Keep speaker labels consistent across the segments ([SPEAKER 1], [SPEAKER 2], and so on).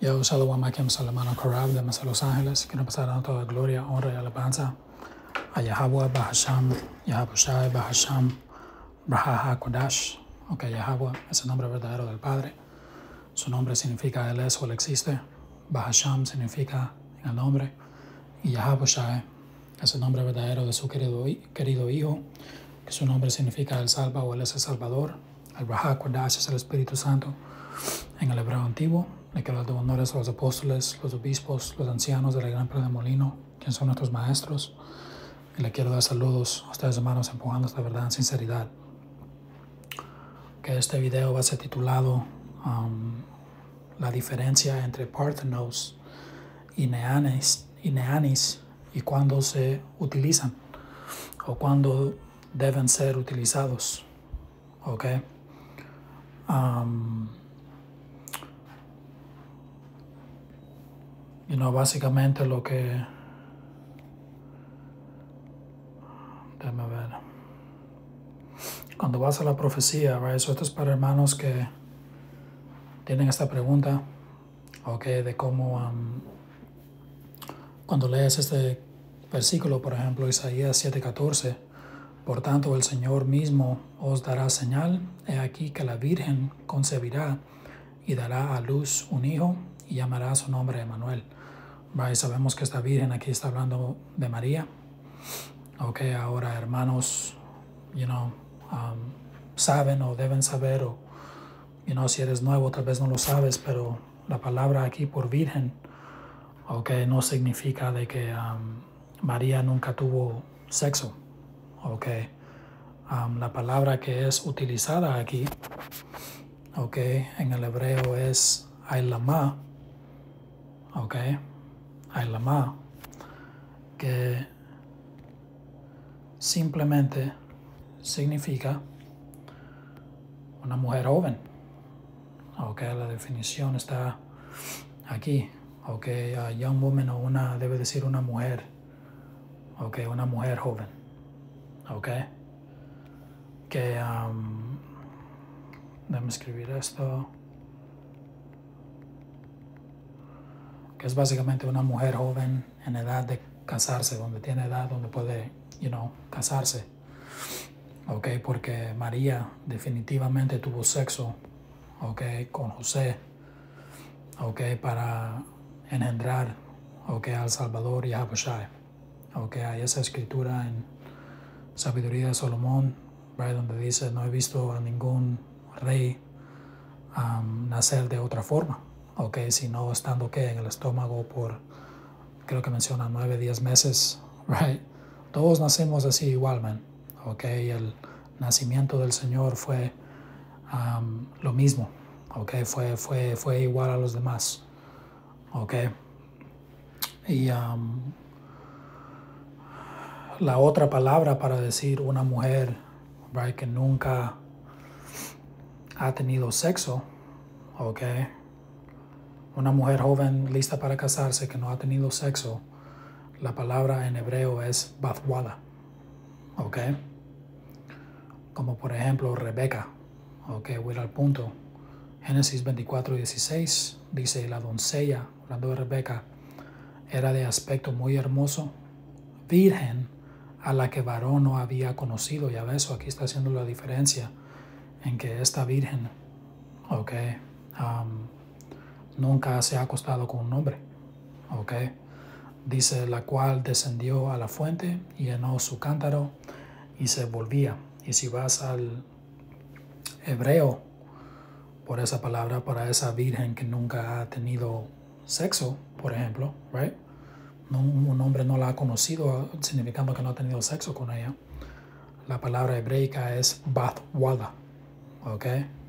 [SPEAKER 1] Yo, Shalom Akim, soy el hermano Corral de Mesa Los Ángeles. Quiero pasar dando toda gloria, honra y alabanza a Yahweh, Bahasham, Yahabushai, Bahasham, Braha HaKodash. Ok, Yahweh es el nombre verdadero del Padre. Su nombre significa Él es o Él existe. Bahasham significa en el nombre. Y Yahabushai es el nombre verdadero de su querido Hijo, que su nombre significa Él salva o Él es el Salvador. El Braha HaKodash es el Espíritu Santo en el hebreo antiguo. Le quiero dar honores a los apóstoles, los obispos, los ancianos de la Gran Pedra de Molino, quienes son nuestros maestros. Y le quiero dar saludos a ustedes, hermanos, empujando esta verdad en sinceridad. Que este video va a ser titulado La diferencia entre Parthenos y Neanis y cuándo se utilizan o cuándo deben ser utilizados. ¿Ok? Básicamente lo que... Déjame ver. Cuando vas a la profecía, right? Esto es para hermanos que tienen esta pregunta, de cómo cuando lees este versículo, por ejemplo, Isaías 7:14, por tanto el Señor mismo os dará señal, he aquí que la Virgen concebirá y dará a luz un hijo y llamará su nombre Emmanuel. Right? Sabemos que esta Virgen aquí está hablando de María. Ahora hermanos, saben o deben saber, o si eres nuevo tal vez no lo sabes, pero la palabra aquí por virgen, no significa de que María nunca tuvo sexo. La palabra que es utilizada aquí, en el hebreo es Ailama, Ailama, que simplemente significa una mujer joven. La definición está aquí. A young woman, o debe decir una mujer. Una mujer joven. Déjame escribir esto. Que es básicamente una mujer joven en edad de casarse, donde tiene edad, donde puede, casarse. Porque María definitivamente tuvo sexo, con José, para engendrar, al Salvador y a Yahabushai. Hay esa escritura en Sabiduría de Salomón, donde dice, no he visto a ningún rey nacer de otra forma, sino estando en el estómago por, creo que menciona 9, 10 meses, Todos nacemos así igual, man. Y el nacimiento del Señor fue lo mismo, fue igual a los demás, Y la otra palabra para decir una mujer, que nunca ha tenido sexo, una mujer joven lista para casarse que no ha tenido sexo, la palabra en hebreo es bathwala, como por ejemplo Rebeca, voy al punto. Génesis 24:16 dice, la doncella, hablando de Rebeca, era de aspecto muy hermoso, virgen, a la que varón no había conocido. Ya ves, aquí está haciendo la diferencia en que esta virgen, nunca se ha acostado con un hombre, Dice, la cual descendió a la fuente y llenó su cántaro y se volvía. Y si vas al hebreo, por esa palabra, para esa virgen que nunca ha tenido sexo, por ejemplo, un hombre no la ha conocido, significando que no ha tenido sexo con ella. La palabra hebreica es bathwala,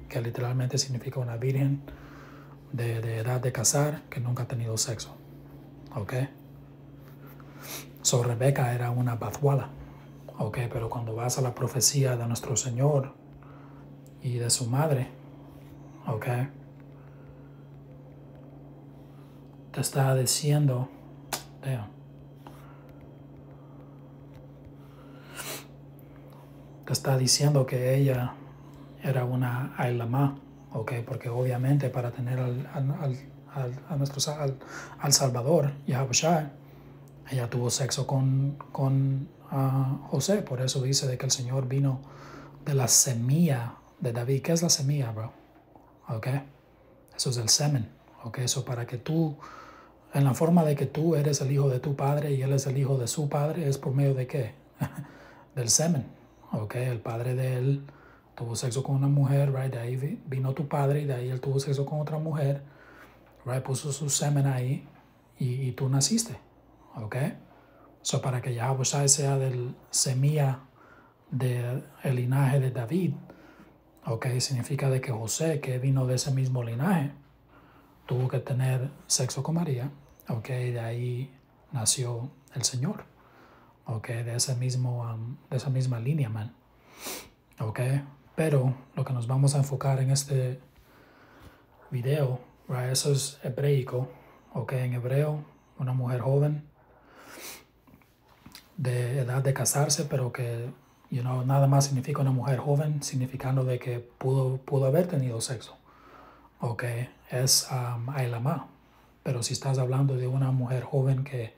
[SPEAKER 1] que literalmente significa una virgen de edad de casar que nunca ha tenido sexo. So Rebeca era una bathwala, pero cuando vas a la profecía de nuestro Señor y de su madre, te está diciendo, que ella era una Ailama, porque obviamente para tener al Salvador, Yahushua, ella tuvo sexo con José. Por eso dice de que el Señor vino de la semilla de David. ¿Qué es la semilla, bro? ¿Ok? Eso es el semen. ¿Ok? Eso para que tú, en la forma de que tú eres el hijo de tu padre y él es el hijo de su padre, ¿es por medio de qué? Del semen. ¿Ok? El padre de él tuvo sexo con una mujer, right? De ahí vino tu padre y de ahí él tuvo sexo con otra mujer, right? Puso su semen ahí y tú naciste. ¿Ok? So, para que Yahushua sea del semilla del linaje de David, ¿ok? Significa de que José, que vino de ese mismo linaje, tuvo que tener sexo con María, ¿ok? De ahí nació el Señor, ¿ok? De esa misma línea, man, ¿ok? Pero lo que nos vamos a enfocar en este video, right? Eso es hebreico, ¿ok? En hebreo, una mujer joven de edad de casarse, pero que nada más significa una mujer joven, significando de que pudo haber tenido sexo. Ok, es Ailamá. Pero si estás hablando de una mujer joven que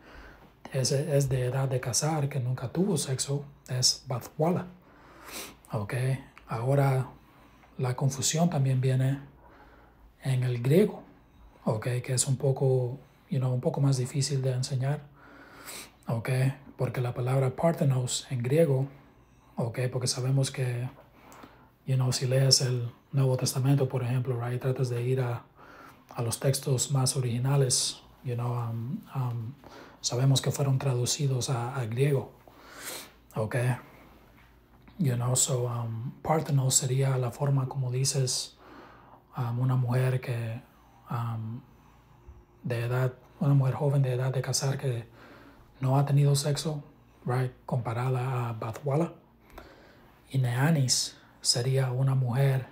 [SPEAKER 1] es de edad de casar, que nunca tuvo sexo, es Bathwala. Ok, ahora la confusión también viene en el griego, ok, que es un poco más difícil de enseñar. Ok, porque la palabra parthenos en griego, ok, porque sabemos que, si lees el Nuevo Testamento, por ejemplo, right, tratas de ir a los textos más originales, sabemos que fueron traducidos a griego, ok, so parthenos sería la forma como dices una mujer que una mujer joven de edad de casar que no ha tenido sexo, right, comparada a Bathwala. Y Neanis sería una mujer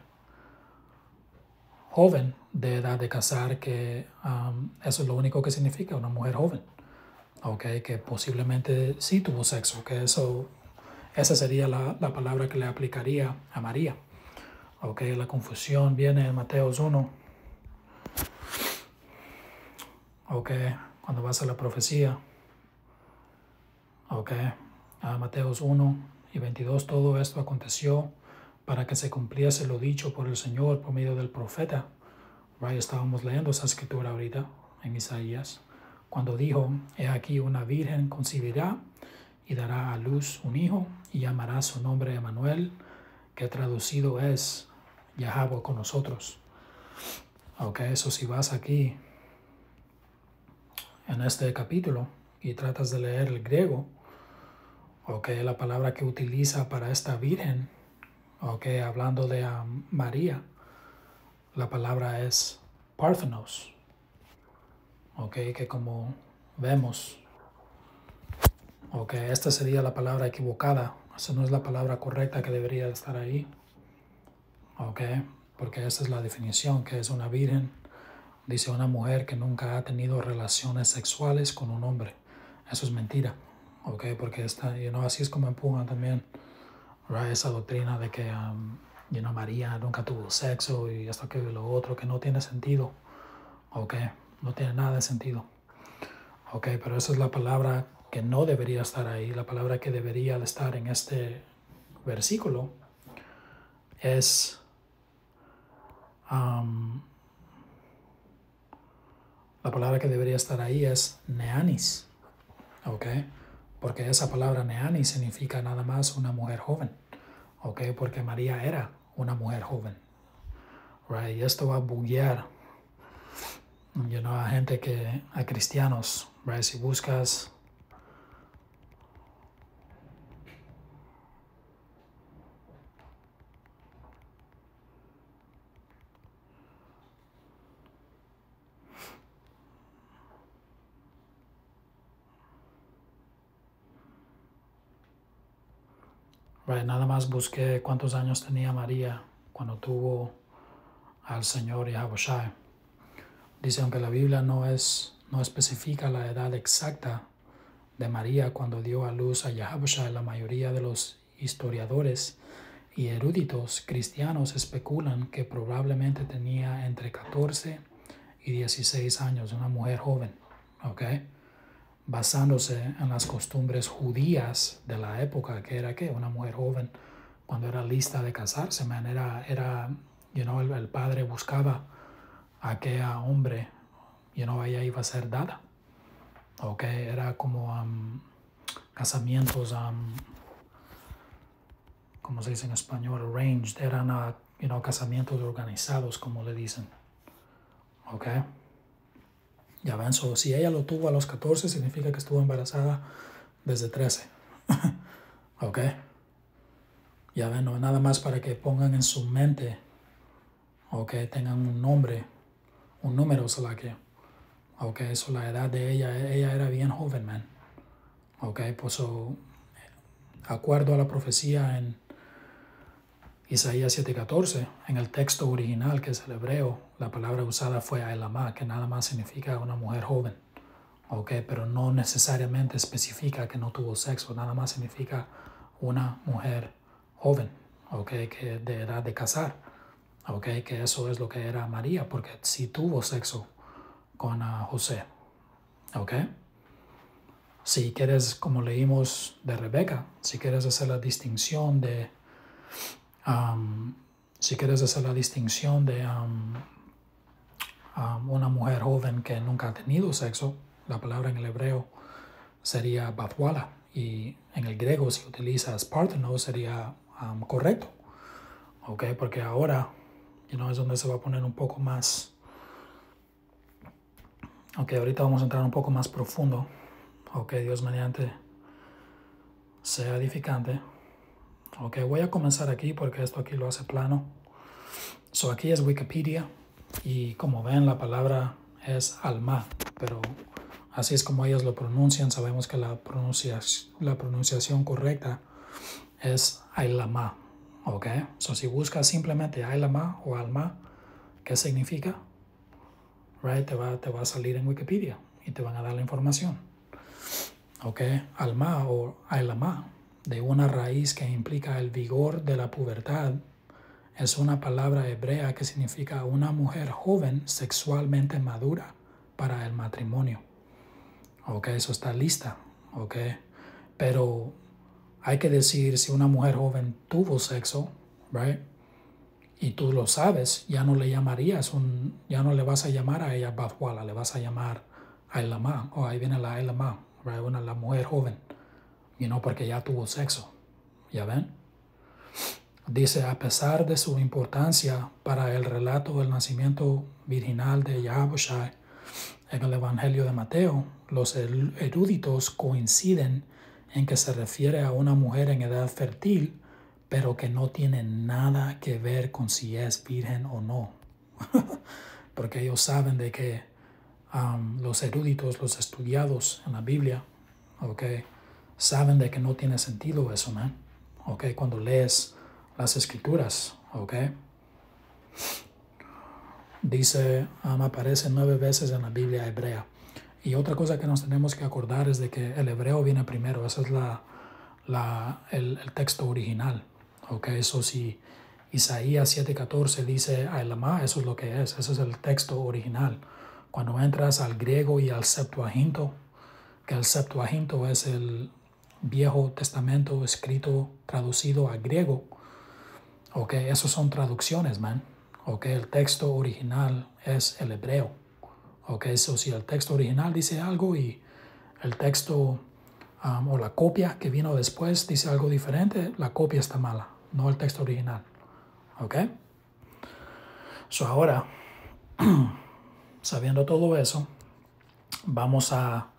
[SPEAKER 1] joven de edad de casar, que eso es lo único que significa, una mujer joven, okay, que posiblemente sí tuvo sexo, que esa sería la palabra que le aplicaría a María. Okay, la confusión viene en Mateos 1, okay, cuando vas a la profecía, okay, a Mateos 1 y 22, todo esto aconteció para que se cumpliese lo dicho por el Señor por medio del profeta. Right, estábamos leyendo esa escritura ahorita en Isaías, cuando dijo: he aquí una virgen concebirá y dará a luz un hijo y llamará su nombre Emmanuel, que traducido es Yahweh con nosotros. Ok, eso si vas aquí en este capítulo y tratas de leer el griego, ok, la palabra que utiliza para esta virgen, ok, hablando de María, la palabra es parthenos, ok, que como vemos, ok, esta sería la palabra equivocada. Esa no es la palabra correcta que debería estar ahí, ok, porque esa es la definición, que es una virgen. Dice una mujer que nunca ha tenido relaciones sexuales con un hombre. Eso es mentira, ok, porque así es como empujan también, right, esa doctrina de que María nunca tuvo sexo y esto que lo otro, que no tiene sentido, ok, no tiene nada de sentido, ok, pero esa es la palabra que no debería estar ahí. La palabra que debería de estar en este versículo es la palabra que debería estar ahí es neanis, ok, porque esa palabra neanis significa nada más una mujer joven, ok, porque María era una mujer joven, right, y esto va a buguear a gente a cristianos, right, si buscas right, nada más busqué cuántos años tenía María cuando tuvo al Señor Yahushua. Dice, aunque la Biblia no especifica la edad exacta de María cuando dio a luz a Yahushua, la mayoría de los historiadores y eruditos cristianos especulan que probablemente tenía entre 14 y 16 años, una mujer joven, ¿ok? Basándose en las costumbres judías de la época, que era que una mujer joven, cuando era lista de casarse, man, el padre buscaba a aquel hombre, ella iba a ser dada, ¿ok? Era como casamientos, ¿cómo se dice en español? Arranged, eran, casamientos organizados, como le dicen, ¿ok? Ya ven, si ella lo tuvo a los 14, significa que estuvo embarazada desde 13. ¿Ok? Ya ven, no, nada más para que pongan en su mente, ¿ok? Tengan un nombre, un número, ¿ok? Eso, la edad de ella era bien joven, man. ¿Ok? Pues, acuerdo a la profecía en Isaías 7:14, en el texto original, que es el hebreo, la palabra usada fue Ailamá, que nada más significa una mujer joven. ¿Ok? Pero no necesariamente especifica que no tuvo sexo, nada más significa una mujer joven, ¿ok? Que de edad de casar, ¿ok? Que eso es lo que era María, porque sí tuvo sexo con José, ¿ok? Si quieres, como leímos de Rebeca, si quieres hacer la distinción de una mujer joven que nunca ha tenido sexo, la palabra en el hebreo sería Batwala, y en el griego si utilizas Parthenos sería correcto, ¿ok? Porque ahora es donde se va a poner un poco más, ok, ahorita vamos a entrar un poco más profundo, ok, Dios mediante sea edificante. Ok, voy a comenzar aquí porque esto aquí lo hace plano. Aquí es Wikipedia y como ven la palabra es alma, pero así es como ellos lo pronuncian. Sabemos que la pronunciación correcta es Ailama, ¿ok? Si buscas simplemente Ailama o alma, ¿qué significa? Right? Te va a salir en Wikipedia y te van a dar la información. ¿Ok? Alma o Ailama, de una raíz que implica el vigor de la pubertad, es una palabra hebrea que significa una mujer joven sexualmente madura para el matrimonio. Ok, eso está lista. Ok, pero hay que decir si una mujer joven tuvo sexo, right? Y tú lo sabes, ya no le llamarías, ya no le vas a llamar a ella Bathwala, le vas a llamar Ailama, o ahí viene la Ailama, right? La mujer joven, porque ya tuvo sexo. ¿Ya ven? Dice, a pesar de su importancia para el relato del nacimiento virginal de Yahushua en el Evangelio de Mateo, los eruditos coinciden en que se refiere a una mujer en edad fértil, pero que no tiene nada que ver con si es virgen o no. Porque ellos saben de que los eruditos, los estudiados en la Biblia, okay, saben de que no tiene sentido eso, man. Okay, cuando lees las escrituras, ok. Dice, aparece 9 veces en la Biblia hebrea. Y otra cosa que nos tenemos que acordar es de que el hebreo viene primero. Ese es el texto original. Ok, eso si Isaías 7:14 dice Ailama, eso es lo que es. Ese es el texto original. Cuando entras al griego y al Septuaginto, que el Septuaginto es el Viejo Testamento escrito, traducido a griego. Ok, esos son traducciones, man. Ok, el texto original es el hebreo. Ok, si el texto original dice algo y el texto o la copia que vino después dice algo diferente, la copia está mala, no el texto original. Ok. Ahora, sabiendo todo eso, vamos a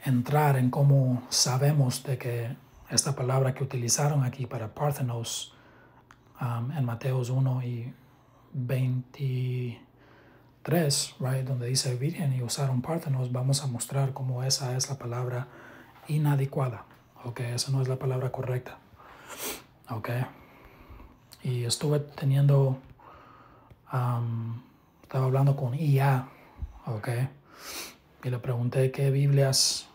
[SPEAKER 1] entrar en cómo sabemos de que esta palabra que utilizaron aquí para Parthenos en Mateos 1 y 23, right, donde dice virgen y usaron Parthenos, vamos a mostrar cómo esa es la palabra inadecuada. Ok, esa no es la palabra correcta. Ok, y estuve estaba hablando con IA, ok, y le pregunté qué Biblias,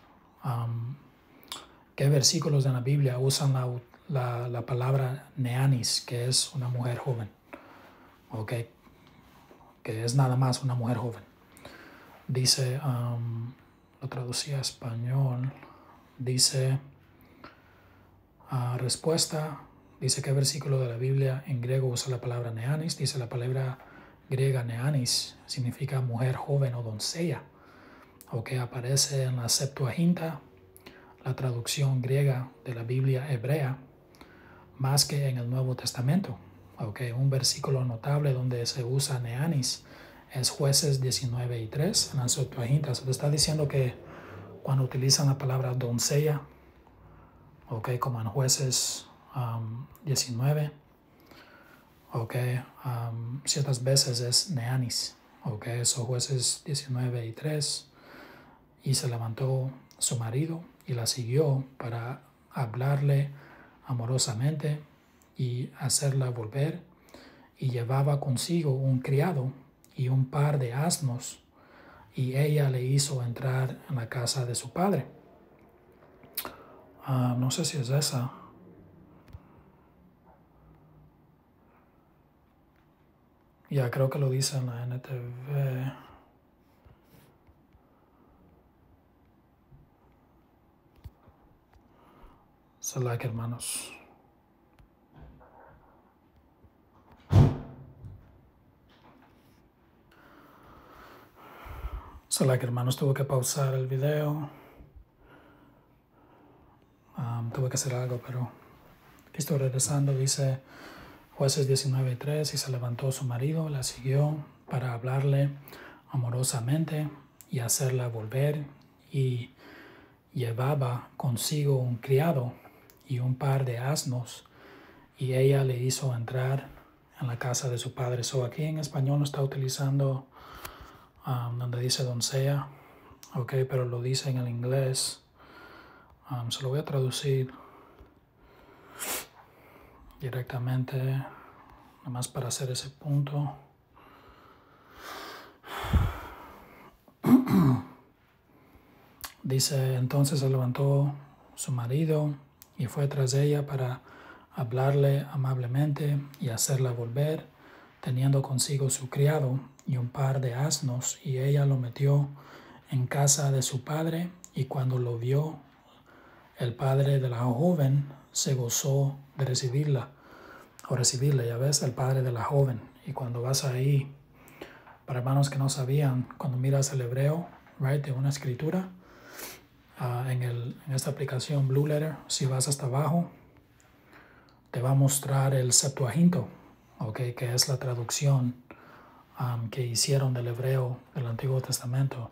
[SPEAKER 1] qué versículos en la Biblia usan la palabra neanis, que es una mujer joven. Ok, que es nada más una mujer joven. Dice, lo traducí a español, dice, respuesta, dice ¿qué versículo de la Biblia en griego usa la palabra neanis? Dice la palabra griega neanis significa mujer joven o doncella, aparece en la Septuaginta, la traducción griega de la Biblia hebrea, más que en el Nuevo Testamento. Un versículo notable donde se usa neanis es Jueces 19:3 en la Septuaginta. Se está diciendo que cuando utilizan la palabra doncella, como en Jueces 19, ciertas veces es neanis. Eso Jueces 19:3. Y se levantó su marido y la siguió para hablarle amorosamente y hacerla volver, y llevaba consigo un criado y un par de asnos, y ella le hizo entrar en la casa de su padre. No sé si es esa. Ya creo que lo dice en la NTV. So, hermanos. Hermanos, tuve que pausar el video. Tuve que hacer algo, pero aquí estoy regresando. Dice Jueces 19:3, y se levantó su marido, la siguió para hablarle amorosamente y hacerla volver, y llevaba consigo un criado y un par de asnos, y ella le hizo entrar en la casa de su padre. Aquí en español no está utilizando donde dice doncella, pero lo dice en el inglés. Se lo voy a traducir directamente, nomás para hacer ese punto. Dice, entonces se levantó su marido y fue tras ella para hablarle amablemente y hacerla volver, teniendo consigo su criado y un par de asnos, y ella lo metió en casa de su padre, y cuando lo vio el padre de la joven, se gozó de recibirla, ya ves, el padre de la joven. Y cuando vas ahí, para hermanos que no sabían, cuando miras el hebreo, de una escritura, en esta aplicación Blue Letter, si vas hasta abajo, te va a mostrar el Septuaginto, que es la traducción que hicieron del hebreo del Antiguo Testamento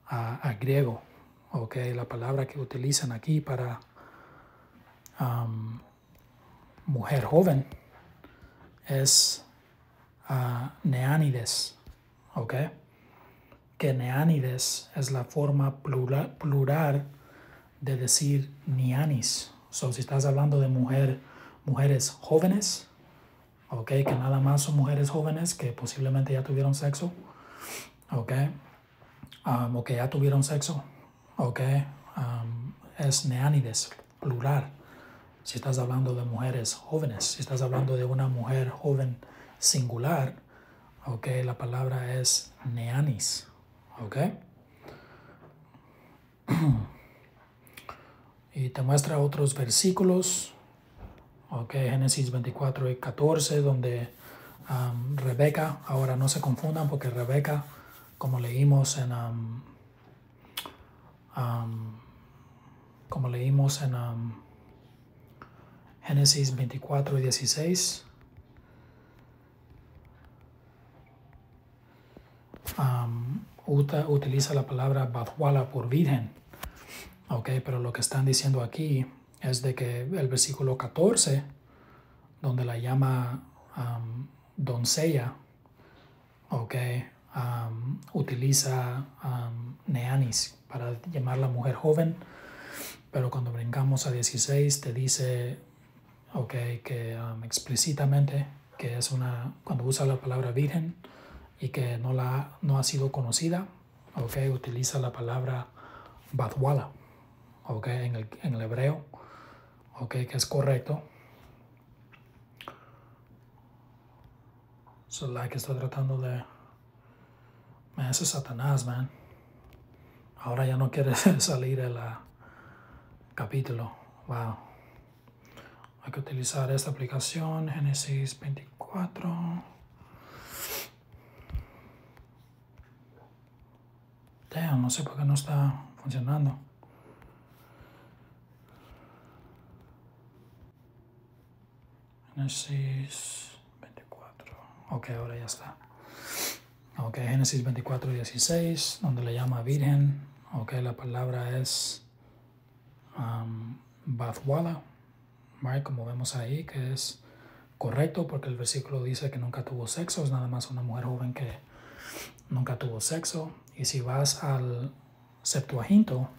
[SPEAKER 1] a griego. La palabra que utilizan aquí para mujer joven es neánides, que neánides es la forma plural de decir nianis. Si estás hablando de mujeres jóvenes, que nada más son mujeres jóvenes que posiblemente ya tuvieron sexo, o que ya tuvieron sexo, es neánides, plural. Si estás hablando de mujeres jóvenes, si estás hablando de una mujer joven singular, la palabra es neanis, Y te muestra otros versículos, Génesis 24:14, donde Rebeca, ahora no se confundan porque Rebeca, como leímos en Génesis 24:16, utiliza la palabra Bathwala por virgen, pero lo que están diciendo aquí es de que el versículo 14, donde la llama doncella, utiliza neanis para llamarla mujer joven, pero cuando brincamos a 16 te dice que explícitamente que es cuando usa la palabra virgen y que no ha sido conocida, utiliza la palabra Bathwala, en el hebreo, que es correcto. Que estoy tratando de Ese es Satanás, man. Ahora ya no quiere salir el capítulo. Wow. Hay que utilizar esta aplicación, Génesis 24. Damn, no sé por qué no está funcionando. Génesis 24. Ok, ahora ya está. Ok, Génesis 24, 16, donde le llama virgen. Ok, la palabra es Bathwala, right, como vemos ahí, que es correcto porque el versículo dice que nunca tuvo sexo, es nada más una mujer joven que nunca tuvo sexo. Y si vas al Septuaginto,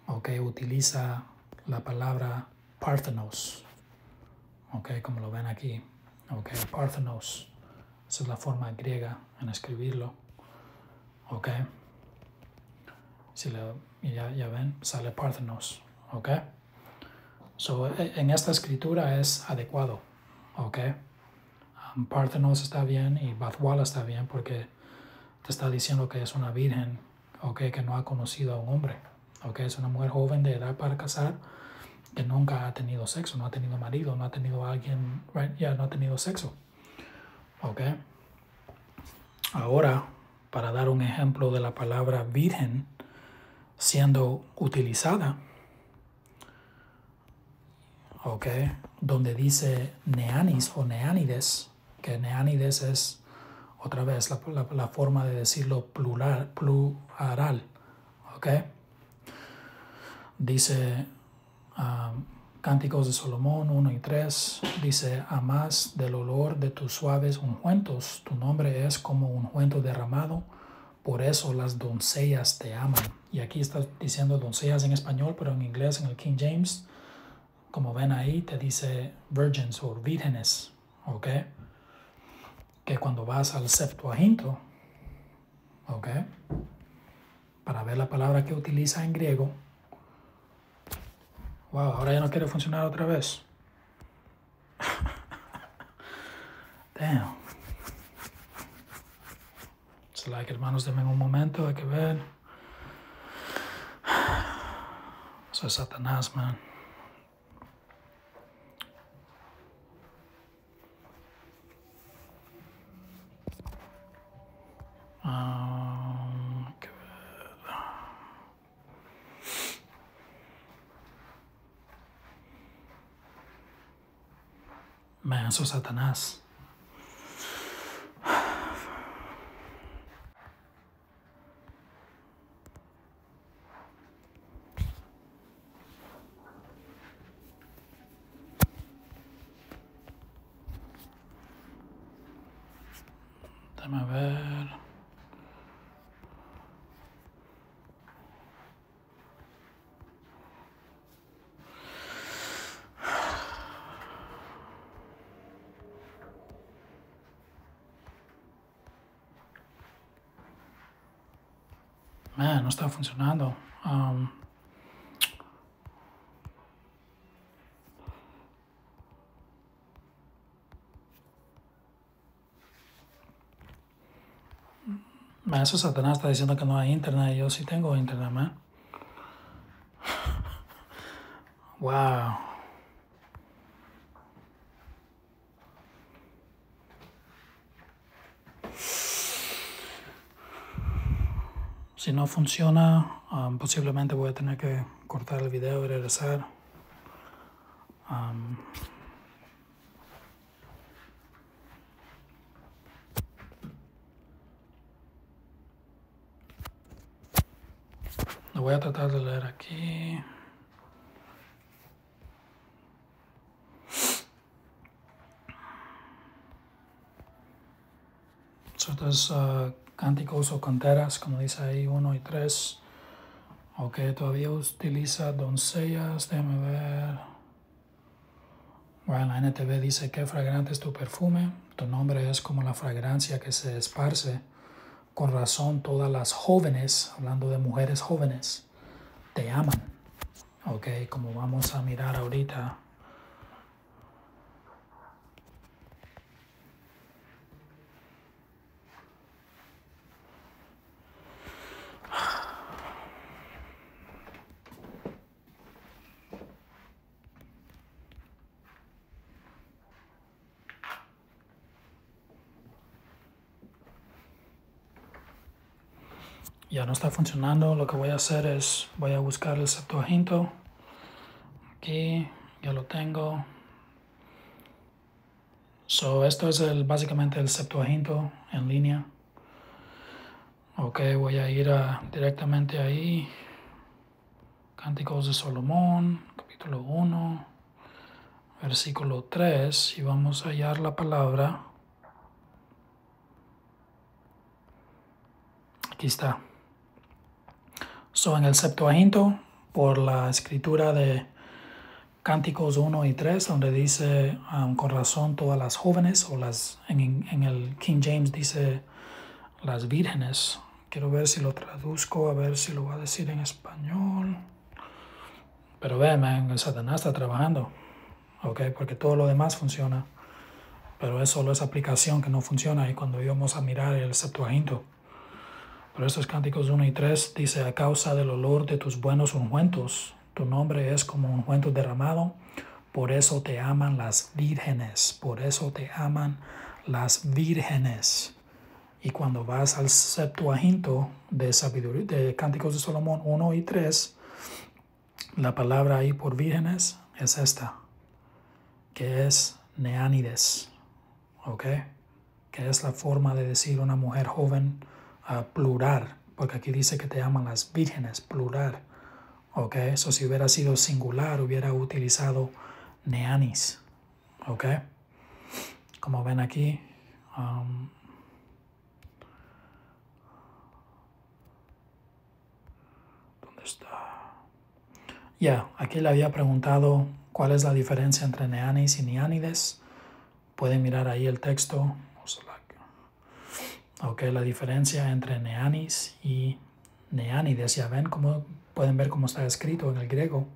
[SPEAKER 1] ok, utiliza la palabra Parthenos, ok, como lo ven aquí, ok, Parthenos. Esa es la forma griega en escribirlo. Ok. Si ya ven, sale Parthenos. Ok. So, en esta escritura es adecuado. Ok. Parthenos está bien y Bathwala está bien porque te está diciendo que es una virgen. Ok. Que no ha conocido a un hombre. Ok. Es una mujer joven de edad para casar que nunca ha tenido sexo, no ha tenido marido, no ha tenido alguien, right? No ha tenido sexo. Ok. Ahora, para dar un ejemplo de la palabra virgen siendo utilizada, ok, donde dice neanis o neánides, que neánides es otra vez la forma de decirlo plural, ok. Dice Cánticos de Salomón 1 y 3, dice: a más del olor de tus suaves ungüentos, tu nombre es como ungüento derramado, por eso las doncellas te aman. Y aquí está diciendo doncellas en español, pero en inglés, en el King James, como ven ahí, te dice virgins o vírgenes, ok. Que cuando vas al Septuaginto, ok, para ver la palabra que utiliza en griego. Wow, ahora ya no quiere funcionar otra vez. Damn. It's like, hermanos, denme un momento, hay que ver. Eso es Satanás, man. Hay que ver. Man, eso es Satanás. Déjame ver. Man, no está funcionando. Man, eso Satanás está diciendo que no hay internet. Yo sí tengo internet, man. Wow. Si no funciona, posiblemente voy a tener que cortar el video y regresar. Lo voy a tratar de leer aquí. Estos cánticos o canteras, como dice ahí, 1 y 3. Ok, todavía utiliza doncellas, déjame ver. Bueno, la NTV dice: qué fragante es tu perfume, tu nombre es como la fragancia que se esparce. Con razón todas las jóvenes, hablando de mujeres jóvenes, te aman. Ok, como vamos a mirar ahorita. ya no está funcionando. Lo que voy a hacer es, voy a buscar el Septuaginto. Aquí, ya lo tengo. So, esto es básicamente el Septuaginto en línea. Ok, voy a ir directamente ahí. Cánticos de Salomón, capítulo 1, versículo 3. Y vamos a hallar la palabra. Aquí está. So, en el Septuaginto, por la escritura de Cánticos 1 y 3, donde dice con razón todas las jóvenes, o en el King James dice las vírgenes. Quiero ver si lo traduzco, a ver si lo va a decir en español. Pero vean, el Satanás está trabajando, ¿ok? Porque todo lo demás funciona. Pero es solo esa aplicación que no funciona y cuando íbamos a mirar el Septuaginto. Pero estos Cánticos 1 y 3 dice, a causa del olor de tus buenos ungüentos, tu nombre es como ungüento derramado, por eso te aman las vírgenes, por eso te aman las vírgenes. Y cuando vas al Septuaginto de Cánticos de Salomón 1 y 3, la palabra ahí por vírgenes es esta, que es neánides, ¿ok? Que es la forma de decir una mujer joven plural, porque aquí dice que te aman las vírgenes, plural, ¿ok? Eso si hubiera sido singular, hubiera utilizado neanis, ¿ok? Como ven aquí, ¿dónde está? Ya, aquí le había preguntado cuál es la diferencia entre neanis y neánides. Pueden mirar ahí el texto. Ok, la diferencia entre neanis y neánides. Ya ven cómo, pueden ver cómo está escrito en el griego.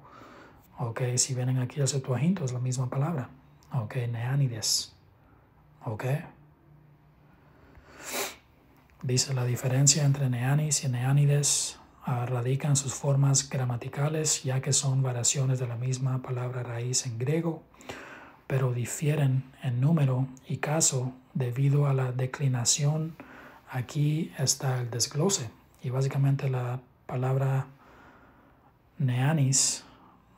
[SPEAKER 1] Ok, si vienen aquí al Septuaginto es la misma palabra. Ok, neánides. Ok. Dice la diferencia entre neanis y neánides radica en sus formas gramaticales, ya que son variaciones de la misma palabra raíz en griego, pero difieren en número y caso debido a la declinación. Aquí está el desglose y básicamente la palabra neanis,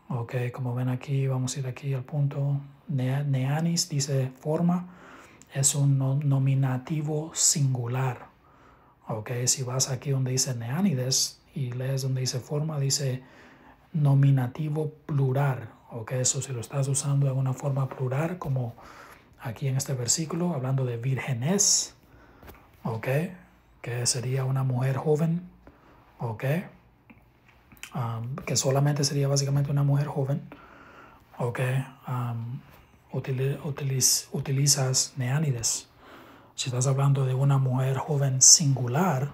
[SPEAKER 1] ok, como ven aquí, vamos a ir aquí al punto. Neanis dice forma, es un nominativo singular. Ok, si vas aquí donde dice neánides y lees donde dice forma, dice nominativo plural. Ok, eso si lo estás usando en una forma plural, como aquí en este versículo, hablando de vírgenes, ok, que sería una mujer joven, ok, que solamente sería básicamente una mujer joven, ok, utilizas neánides. Si estás hablando de una mujer joven singular,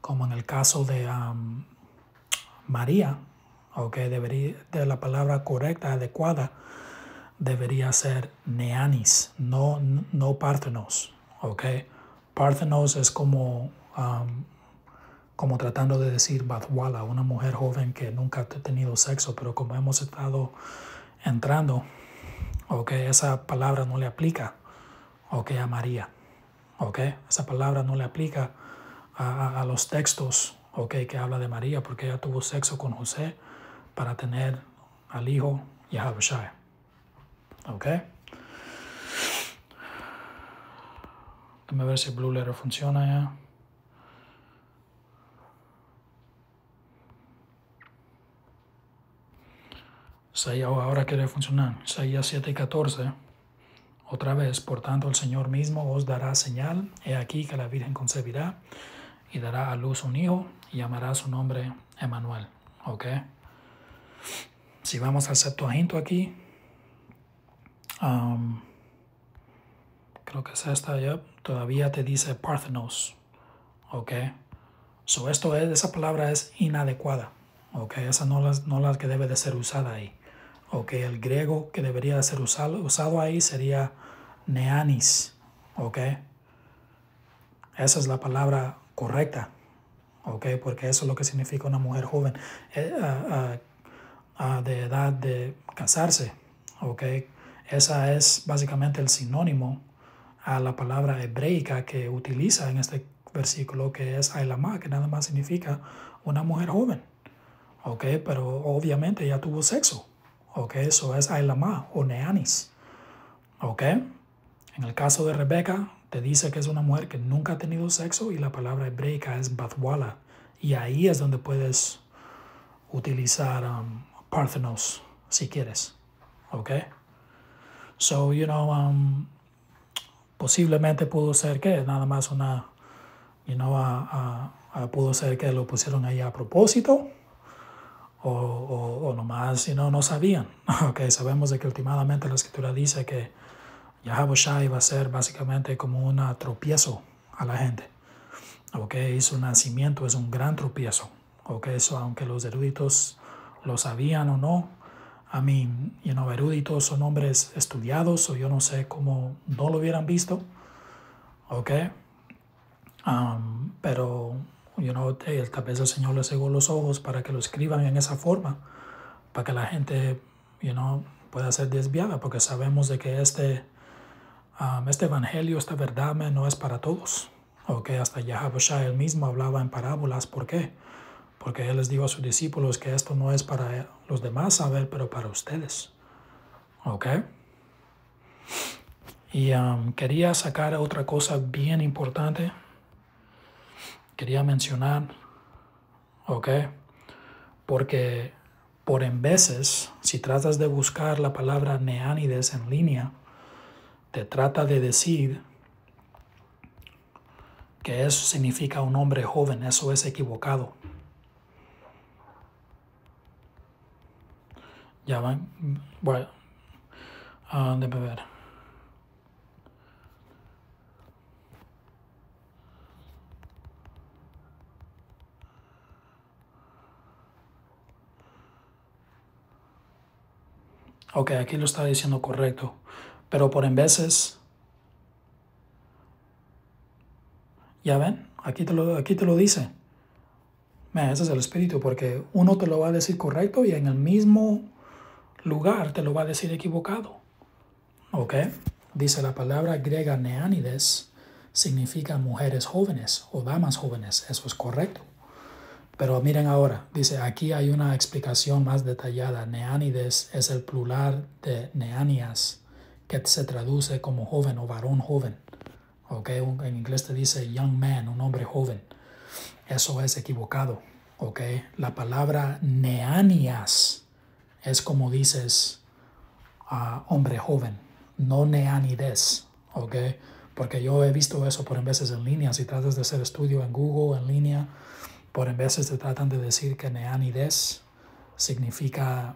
[SPEAKER 1] como en el caso de María, okay, de la palabra correcta, adecuada, debería ser neanis, no parthenos. Okay. Parthenos es como tratando de decir Bathwala, una mujer joven que nunca ha tenido sexo, pero como hemos estado entrando, okay, esa palabra no le aplica, okay, a María. Okay. Esa palabra no le aplica a los textos, okay, que habla de María, porque ella tuvo sexo con José para tener al hijo Yahushua. Okay. Déjame ver si el Blue Letter funciona ya. Isaías ahora quiere funcionar. Isaías 7:14. Otra vez, por tanto, el Señor mismo os dará señal. He aquí que la Virgen concebirá y dará a luz un hijo y llamará su nombre Emmanuel. Ok. Si vamos al Septuaginto aquí, creo que es esta, todavía te dice Parthenos. Ok. So esa palabra es inadecuada. Ok. Esa no es la que debe de ser usada ahí. Ok. El griego que debería de ser usado ahí sería neanis. Ok. Esa es la palabra correcta. Ok. Porque eso es lo que significa una mujer joven de edad de casarse. Ok. Esa es básicamente el sinónimo a la palabra hebreica que utiliza en este versículo que es Ailamá, que nada más significa una mujer joven. Ok, pero obviamente ya tuvo sexo. Ok, eso es Ailamá o Neanis. Ok, en el caso de Rebeca, te dice que es una mujer que nunca ha tenido sexo y la palabra hebreica es Bathwala. Y ahí es donde puedes utilizar Parthenos si quieres. Ok, so, posiblemente pudo ser que nada más una, pudo ser que lo pusieron ahí a propósito. O nomás, no sabían. Okay, sabemos de que últimamente la escritura dice que Yahaboshai va a ser básicamente como un tropiezo a la gente. Okay, su nacimiento es un gran tropiezo. Okay, eso aunque los eruditos lo sabían o no, eruditos son hombres estudiados, o yo no sé cómo no lo hubieran visto. Okay, pero tal vez el Señor les cegó los ojos para que lo escriban en esa forma, para que la gente, pueda ser desviada, porque sabemos de que este evangelio, esta verdad, no es para todos. Okay, hasta Yahaboshai él mismo hablaba en parábolas. ¿Por qué? Porque él les dijo a sus discípulos que esto no es para los demás saber, pero para ustedes. Okay. Y quería sacar otra cosa bien importante. Quería mencionar, porque en veces, si tratas de buscar la palabra Neánides en línea, te trata de decir que eso significa un hombre joven. Eso es equivocado. Ya van, bueno, déjame ver. Ok, aquí lo está diciendo correcto. Pero por en veces, ¿ya ven? Aquí te lo dice. Ese es el espíritu, porque uno te lo va a decir correcto y en el mismo lugar te lo va a decir equivocado. Ok, dice la palabra griega neánides, significa mujeres jóvenes o damas jóvenes. Eso es correcto. Pero miren ahora, dice, aquí hay una explicación más detallada. Neánides es el plural de neanias, que se traduce como joven o varón joven. Okay, en inglés te dice young man, un hombre joven. Eso es equivocado. Okay, la palabra neanias es como dices hombre joven, no neanides. Okay, porque yo he visto eso por en veces en línea. Si tratas de hacer estudio en Google, en línea, por en veces te tratan de decir que neanides significa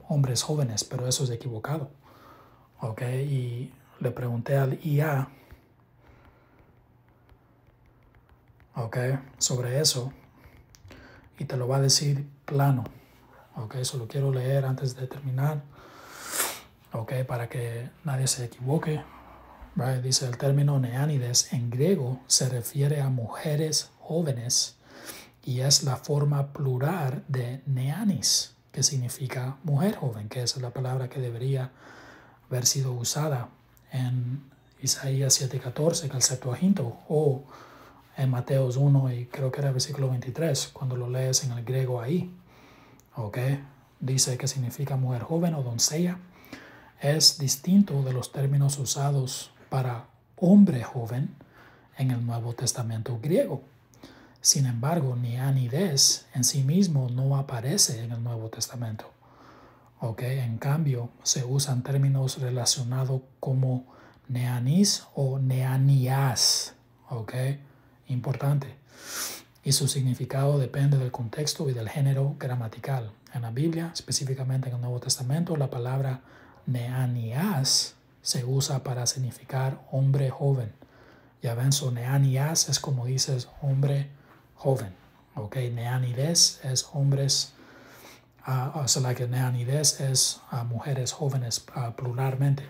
[SPEAKER 1] hombres jóvenes, pero eso es equivocado. Okay, y le pregunté al IA sobre eso y te lo va a decir plano. Eso lo quiero leer antes de terminar, para que nadie se equivoque. Right? Dice, el término neánides en griego se refiere a mujeres jóvenes y es la forma plural de neanis, que significa mujer joven, que es la palabra que debería haber sido usada en Isaías 7:14, en el Septuaginto, o en Mateos 1 y creo que era el versículo 23, cuando lo lees en el griego ahí. Dice que significa mujer joven o doncella. Es distinto de los términos usados para hombre joven en el Nuevo Testamento griego. Sin embargo, neánides en sí mismo no aparece en el Nuevo Testamento. En cambio, se usan términos relacionados como neanis o neanias. Importante. Y su significado depende del contexto y del género gramatical. En la Biblia, específicamente en el Nuevo Testamento, la palabra neanias se usa para significar hombre joven. Ya ven, neanias es como dices hombre joven. Neanides es hombres, neanides es mujeres jóvenes pluralmente.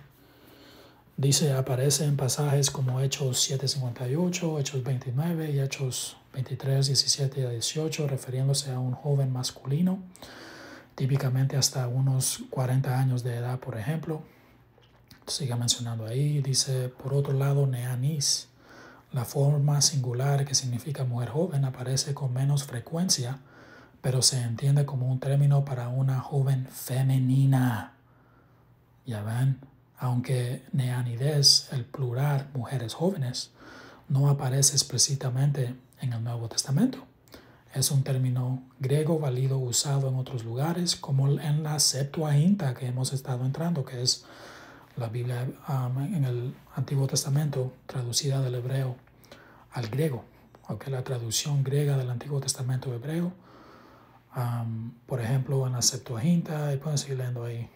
[SPEAKER 1] Dice, aparece en pasajes como Hechos 7:58, Hechos 29 y Hechos 23, 17 a 18, refiriéndose a un joven masculino, típicamente hasta unos 40 años de edad, por ejemplo. Sigue mencionando ahí, dice, por otro lado, neanis, La forma singular que significa mujer joven aparece con menos frecuencia, pero se entiende como un término para una joven femenina. Ya ven, aunque neanides, el plural mujeres jóvenes, no aparece explícitamente en el Nuevo Testamento. Es un término griego válido usado en otros lugares, como en la Septuaginta que hemos estado entrando, que es la Biblia en el Antiguo Testamento traducida del hebreo al griego. Okay, la traducción griega del Antiguo Testamento hebreo, por ejemplo, en la Septuaginta, y pueden seguir leyendo ahí,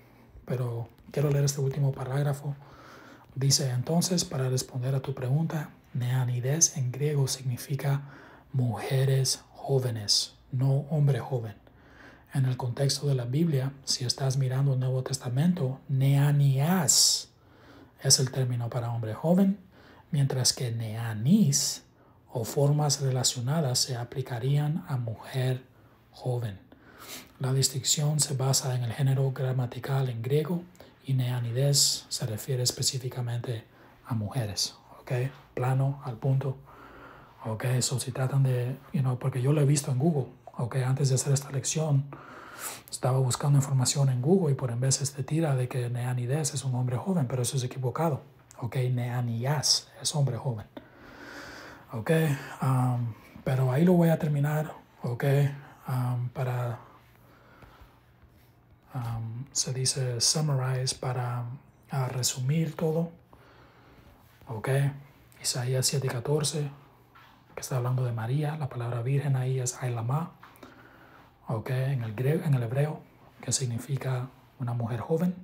[SPEAKER 1] pero quiero leer este último parágrafo. Dice, entonces, para responder a tu pregunta, neanides en griego significa mujeres jóvenes, no hombre joven. En el contexto de la Biblia, si estás mirando el Nuevo Testamento, neanias es el término para hombre joven, mientras que neanis o formas relacionadas se aplicarían a mujer joven. La distinción se basa en el género gramatical en griego y neanides se refiere específicamente a mujeres. ¿Ok? Plano, al punto. ¿Ok? So, si tratan de, porque yo lo he visto en Google. ¿Ok? Antes de hacer esta lección, estaba buscando información en Google y por en veces te tira de que neanides es un hombre joven, pero eso es equivocado. ¿Ok? Neanias es hombre joven. ¿Ok? Pero ahí lo voy a terminar. ¿Ok? Para... se dice summarize para resumir todo. Ok, Isaías 7:14, que está hablando de María. La palabra virgen ahí es Ailamá. Ok, en el hebreo, que significa una mujer joven.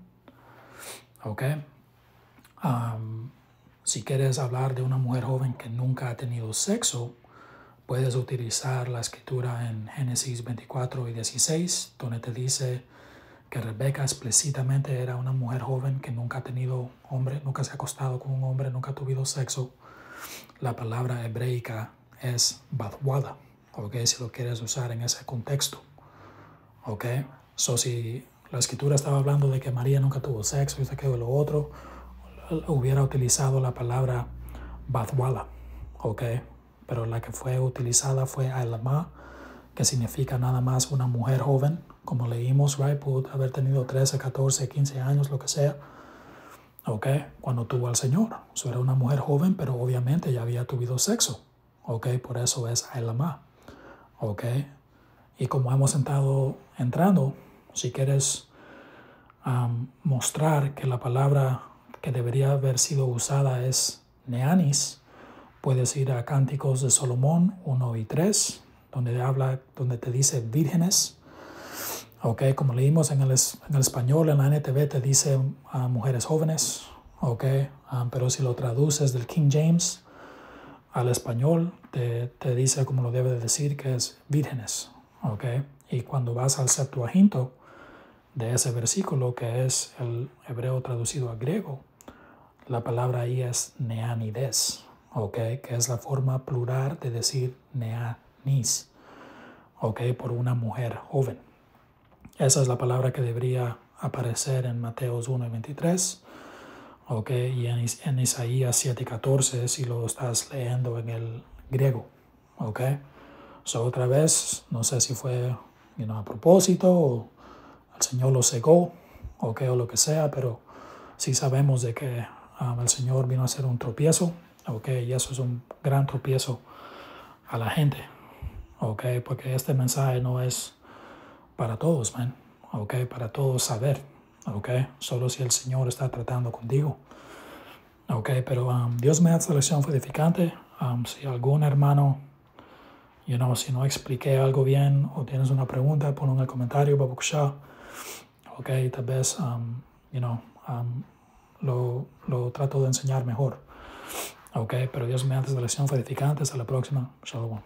[SPEAKER 1] Ok, si quieres hablar de una mujer joven que nunca ha tenido sexo, puedes utilizar la escritura en Génesis 24:16, donde te dice que Rebeca explícitamente era una mujer joven que nunca ha tenido hombre, nunca se ha acostado con un hombre, nunca ha tenido sexo. La palabra hebreica es batwada, ¿ok? Si lo quieres usar en ese contexto, ¿ok? So, si la escritura estaba hablando de que María nunca tuvo sexo y aquello y lo otro, hubiera utilizado la palabra batwala, ¿ok? Pero la que fue utilizada fue ailamá, que significa nada más una mujer joven, como leímos, right? Pudo haber tenido 13, 14, 15 años, lo que sea, ¿ok? Cuando tuvo al Señor. So, era una mujer joven, pero obviamente ya había tenido sexo, ¿ok? Por eso es ailamá, ¿ok? Y como hemos estado entrando, si quieres mostrar que la palabra que debería haber sido usada es neanis, puedes ir a Cánticos de Salomón 1 y 3, donde te dice vírgenes. Ok, como leímos en el español, en la NTV te dice mujeres jóvenes. Ok, pero si lo traduces del King James al español, te dice como lo debe de decir, que es vírgenes. Ok, y cuando vas al Septuaginto de ese versículo, que es el hebreo traducido al griego, la palabra ahí es neanides. Ok, que es la forma plural de decir neanis. Ok, por una mujer joven. Esa es la palabra que debería aparecer en Mateos 1:23. Ok, y en Isaías 7:14 si lo estás leyendo en el griego. Ok, so otra vez, no sé si fue a propósito o el Señor lo cegó, ok, o lo que sea, pero sí sabemos de que el Señor vino a hacer un tropiezo, ok, y eso es un gran tropiezo a la gente, ok, porque este mensaje no es para todos, man, ok, para todos saber, ok, solo si el Señor está tratando contigo, ok, pero Dios me esta lección fue edificante. Si algún hermano, si no expliqué algo bien o tienes una pregunta, ponlo en el comentario, babuksha, ok, tal vez, lo trato de enseñar mejor, ok, pero Dios me esta lección fue edificante. Hasta la próxima, shalom.